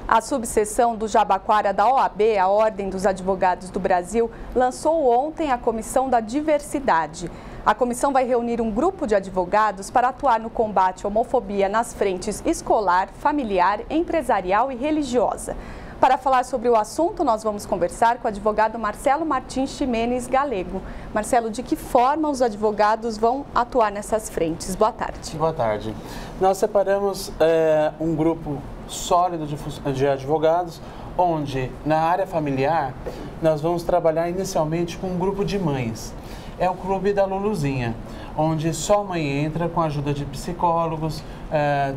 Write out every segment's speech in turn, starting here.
A subseção do Jabaquara da OAB, a Ordem dos Advogados do Brasil, lançou ontem a Comissão da Diversidade. A comissão vai reunir um grupo de advogados para atuar no combate à homofobia nas frentes escolar, familiar, empresarial e religiosa. Para falar sobre o assunto, nós vamos conversar com o advogado Marcelo Martins Ximenes Galego. Marcelo, de que forma os advogados vão atuar nessas frentes? Boa tarde. Boa tarde. Nós separamos um grupo sólido de advogados, onde na área familiar nós vamos trabalhar inicialmente com um grupo de mães. É o Clube da Luluzinha, onde só mãe entra com a ajuda de psicólogos,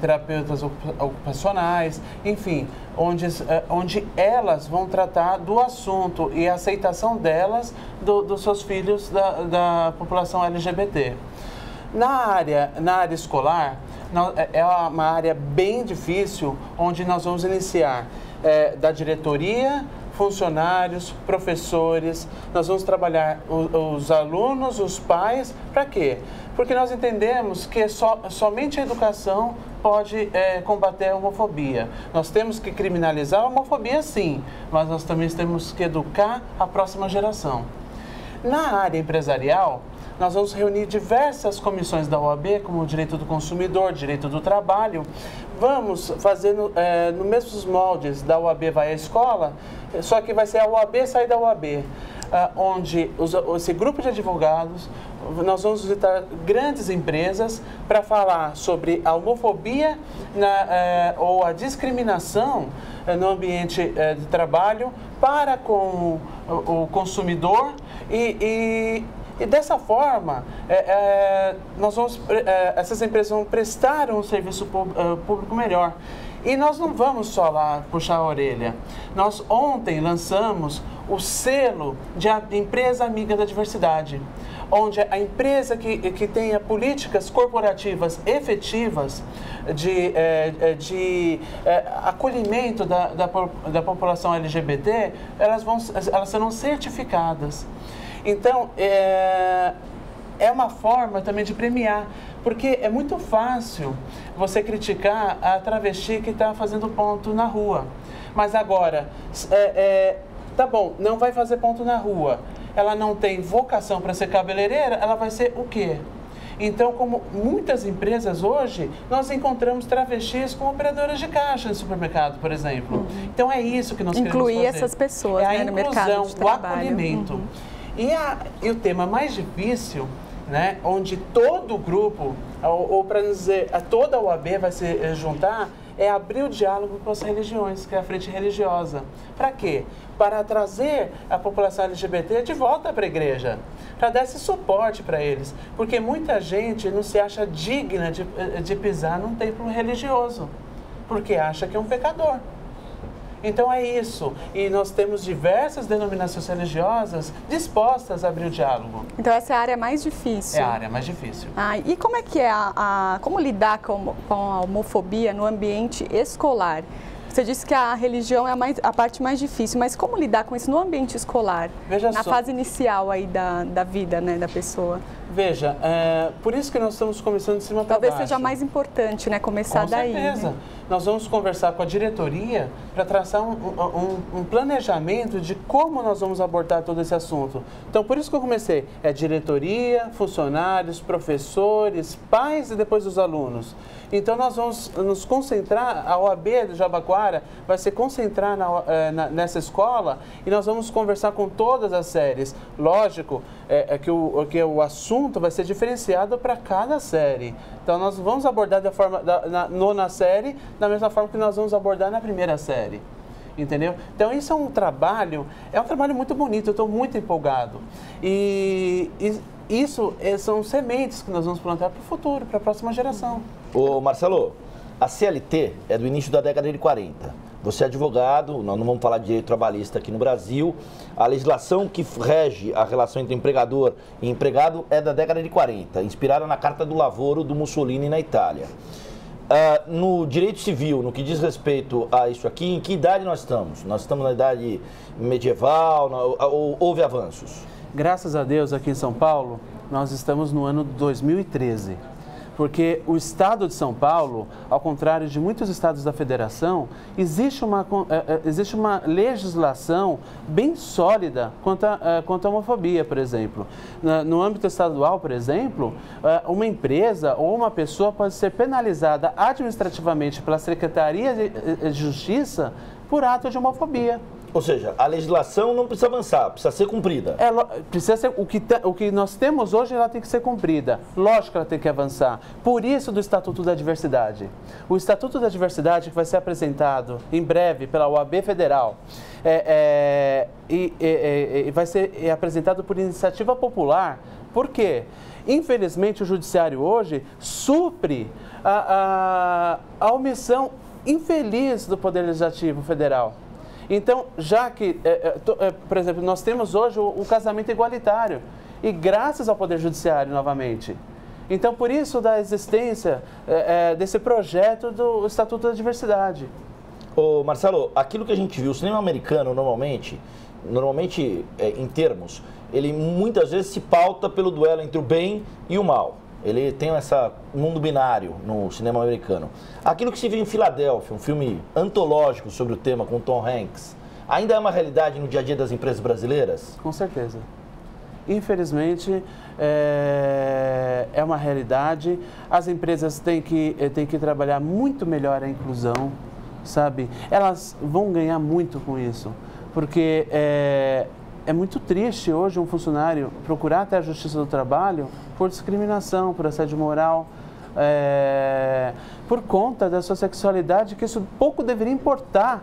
terapeutas ocupacionais, enfim, onde elas vão tratar do assunto e a aceitação delas dos seus filhos da população LGBT. Na área escolar, é uma área bem difícil, onde nós vamos iniciar da diretoria, funcionários, professores, nós vamos trabalhar os alunos, os pais, para quê? Porque nós entendemos que somente a educação pode combater a homofobia. Nós temos que criminalizar a homofobia, sim, mas nós também temos que educar a próxima geração. Na área empresarial, nós vamos reunir diversas comissões da OAB, como o direito do consumidor, direito do trabalho. Vamos fazer no mesmos moldes da OAB vai à escola, só que vai ser a OAB sair da OAB, onde esse grupo de advogados, nós vamos visitar grandes empresas para falar sobre a homofobia ou a discriminação no ambiente de trabalho para com o consumidor e dessa forma, essas empresas vão prestar um serviço público melhor. E nós não vamos só lá puxar a orelha. Nós ontem lançamos o selo de empresa amiga da diversidade, onde a empresa que tenha políticas corporativas efetivas de acolhimento da população LGBT, elas serão certificadas. Então, é uma forma também de premiar, porque é muito fácil você criticar a travesti que está fazendo ponto na rua. Mas agora, tá bom, não vai fazer ponto na rua, ela não tem vocação para ser cabeleireira, ela vai ser o quê? Então, como muitas empresas hoje, nós encontramos travestis como operadoras de caixa no supermercado, por exemplo. Então, é isso que nós queremos fazer. Incluir essas pessoas, a no mercado de trabalho. O acolhimento. E o tema mais difícil, né, onde todo o grupo, ou para dizer, toda a OAB vai se juntar, é abrir o diálogo com as religiões, que é a frente religiosa. Para quê? Para trazer a população LGBT de volta para a igreja, para dar esse suporte para eles. Porque muita gente não se acha digna de pisar num templo religioso, porque acha que é um pecador. Então é isso, e nós temos diversas denominações religiosas dispostas a abrir o diálogo. Então essa é a área mais difícil. É a área mais difícil. E como é que é como lidar com a homofobia no ambiente escolar? Você disse que a religião é a parte mais difícil, mas como lidar com isso no ambiente escolar? Veja na fase inicial aí da vida, né, da pessoa? Veja, por isso que nós estamos começando de cima para baixo. Talvez seja mais importante, né, começar daí. Com certeza. Né? Nós vamos conversar com a diretoria para traçar um planejamento de como nós vamos abordar todo esse assunto. Então, por isso que eu comecei. É diretoria, funcionários, professores, pais e depois os alunos. Então, nós vamos nos concentrar, a OAB do Jabaquara vai se concentrar nessa escola e nós vamos conversar com todas as séries. Lógico, que o assunto vai ser diferenciado para cada série. Então, nós vamos abordar na nona série da mesma forma que nós vamos abordar na primeira série. Entendeu? Então, isso é um trabalho muito bonito, eu estou muito empolgado. E isso são sementes que nós vamos plantar para o futuro, para a próxima geração. Ô Marcelo, a CLT é do início da década de 40. Você é advogado, nós não vamos falar de direito trabalhista aqui no Brasil. A legislação que rege a relação entre empregador e empregado é da década de 40, inspirada na Carta do Lavoro do Mussolini na Itália. No direito civil, no que diz respeito a isso aqui, em que idade nós estamos? Nós estamos na idade medieval, houve avanços? Graças a Deus, aqui em São Paulo, nós estamos no ano 2013. Porque o Estado de São Paulo, ao contrário de muitos estados da federação, existe uma legislação bem sólida quanto à homofobia, por exemplo. No âmbito estadual, por exemplo, uma empresa ou uma pessoa pode ser penalizada administrativamente pela Secretaria de Justiça por ato de homofobia. Ou seja, a legislação não precisa avançar, precisa ser cumprida. Precisa ser, o que nós temos hoje, ela tem que ser cumprida. Lógico que ela tem que avançar. Por isso do Estatuto da Diversidade. O Estatuto da Diversidade, que vai ser apresentado em breve pela OAB Federal, vai ser apresentado por iniciativa popular. Por quê? Infelizmente, o Judiciário hoje supre a omissão infeliz do Poder Legislativo Federal. Então, já que, por exemplo, nós temos hoje o casamento igualitário, e graças ao Poder Judiciário, novamente. Então, por isso da existência desse projeto do Estatuto da Diversidade. Ô Marcelo, aquilo que a gente viu, o cinema americano normalmente em termos, ele muitas vezes se pauta pelo duelo entre o bem e o mal. Ele tem esse mundo binário no cinema americano. Aquilo que se viu em Filadélfia, um filme antológico sobre o tema com Tom Hanks, ainda é uma realidade no dia a dia das empresas brasileiras? Com certeza. Infelizmente, é uma realidade. As empresas têm que trabalhar muito melhor a inclusão, sabe? Elas vão ganhar muito com isso, porque é muito triste hoje um funcionário procurar até a Justiça do Trabalho por discriminação, por assédio moral, por conta da sua sexualidade, que isso pouco deveria importar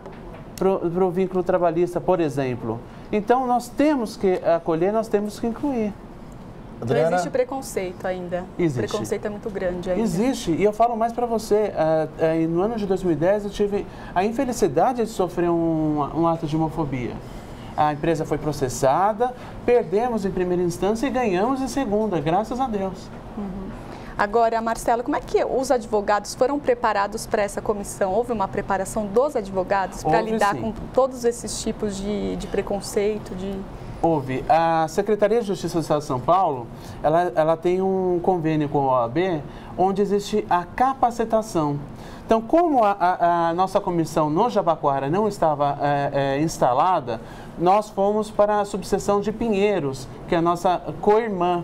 para o vínculo trabalhista, por exemplo. Então, nós temos que acolher, nós temos que incluir. Adriana? Não existe preconceito ainda. Existe. O preconceito é muito grande ainda. Existe. E eu falo mais para você. No ano de 2010, eu tive a infelicidade de sofrer um ato de homofobia. A empresa foi processada, perdemos em primeira instância e ganhamos em segunda, graças a Deus. Uhum. Agora, Marcelo, como é que os advogados foram preparados para essa comissão? Houve uma preparação dos advogados para lidar com todos esses tipos de preconceito? Houve. A Secretaria de Justiça do Estado de São Paulo, ela tem um convênio com a OAB, onde existe a capacitação. Então, como a nossa comissão no Jabaquara não estava instalada, nós fomos para a subseção de Pinheiros, que é a nossa co-irmã.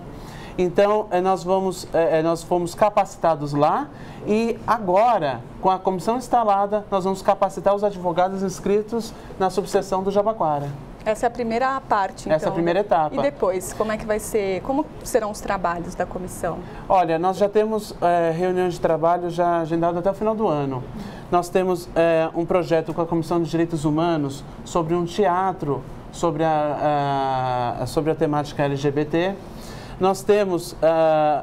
Então, nós fomos capacitados lá e agora, com a comissão instalada, nós vamos capacitar os advogados inscritos na subseção do Jabaquara. Essa é a primeira parte, então. Essa é a primeira etapa. E depois, como é que vai ser, como serão os trabalhos da comissão? Olha, nós já temos reuniões de trabalho já agendadas até o final do ano. Nós temos um projeto com a Comissão de Direitos Humanos sobre um teatro, sobre a temática LGBT. Nós temos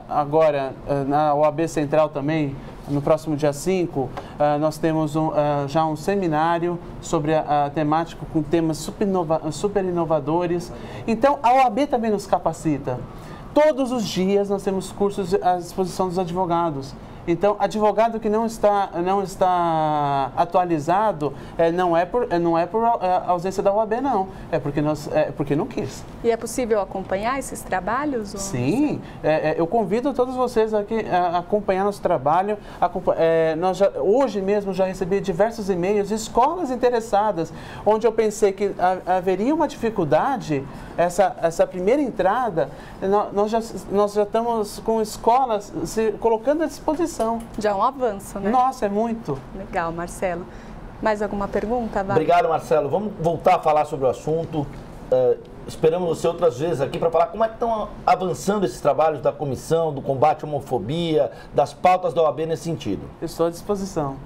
agora, na OAB Central também, no próximo dia 5, nós temos já um seminário sobre a temática com temas super inovadores. Então, a OAB também nos capacita. Todos os dias nós temos cursos à disposição dos advogados. Então, advogado que não está atualizado, não é por ausência da OAB, não. É porque não quis. E é possível acompanhar esses trabalhos? Sim. Eu convido todos vocês aqui a acompanhar nosso trabalho. Hoje mesmo já recebi diversos e-mails de escolas interessadas, onde eu pensei que haveria uma dificuldade, essa primeira entrada, nós já estamos com escolas se colocando à disposição. Já é um avanço, né? Nossa, é muito. Legal, Marcelo. Mais alguma pergunta? Vai. Obrigado, Marcelo. Vamos voltar a falar sobre o assunto. Esperamos você outras vezes aqui para falar como é que estão avançando esses trabalhos da comissão, do combate à homofobia, das pautas da OAB nesse sentido. Estou à disposição.